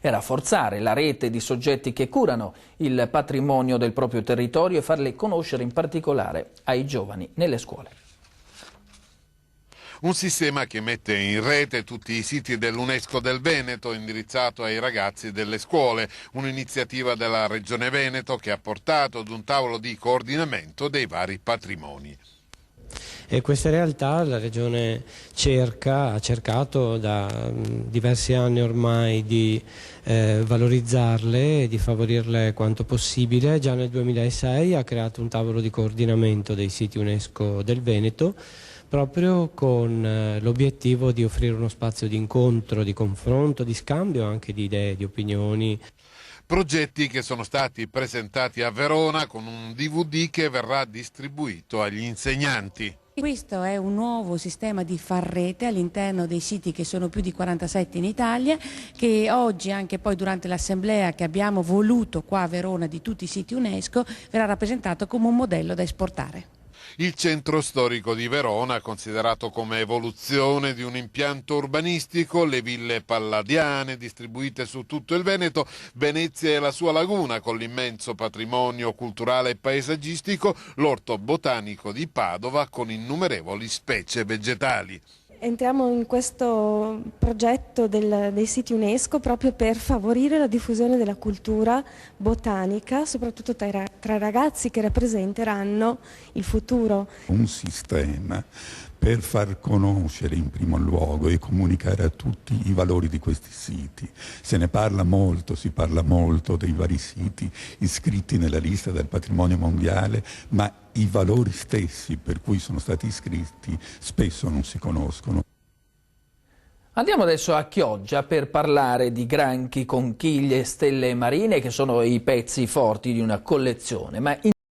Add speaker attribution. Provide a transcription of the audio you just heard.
Speaker 1: e rafforzare la rete di soggetti che curano il patrimonio del proprio territorio e farle conoscere in particolare ai giovani nelle scuole.
Speaker 2: Un sistema che mette in rete tutti i siti dell'UNESCO del Veneto indirizzato ai ragazzi delle scuole, un'iniziativa della Regione Veneto che ha portato ad un tavolo di coordinamento dei vari patrimoni.
Speaker 3: E queste realtà la Regione ha cercato da diversi anni ormai di valorizzarle e di favorirle quanto possibile. Già nel 2006 ha creato un tavolo di coordinamento dei siti UNESCO del Veneto, proprio con l'obiettivo di offrire uno spazio di incontro, di confronto, di scambio anche di idee, di opinioni.
Speaker 2: Progetti che sono stati presentati a Verona con un DVD che verrà distribuito agli insegnanti.
Speaker 4: Questo è un nuovo sistema di far rete all'interno dei siti che sono più di 47 in Italia, che oggi, anche poi durante l'assemblea che abbiamo voluto qua a Verona di tutti i siti UNESCO, verrà rappresentato come un modello da esportare.
Speaker 2: Il centro storico di Verona, considerato come evoluzione di un impianto urbanistico, le ville palladiane distribuite su tutto il Veneto, Venezia e la sua laguna con l'immenso patrimonio culturale e paesaggistico, l'orto botanico di Padova con innumerevoli specie vegetali.
Speaker 5: Entriamo in questo progetto dei siti UNESCO proprio per favorire la diffusione della cultura botanica, soprattutto tra i ragazzi che rappresenteranno il futuro.
Speaker 6: Un sistema per far conoscere in primo luogo e comunicare a tutti i valori di questi siti. Si parla molto dei vari siti iscritti nella lista del patrimonio mondiale, ma i valori stessi per cui sono stati iscritti spesso non si conoscono.
Speaker 1: Andiamo adesso a Chioggia per parlare di granchi, conchiglie e stelle marine che sono i pezzi forti di una collezione.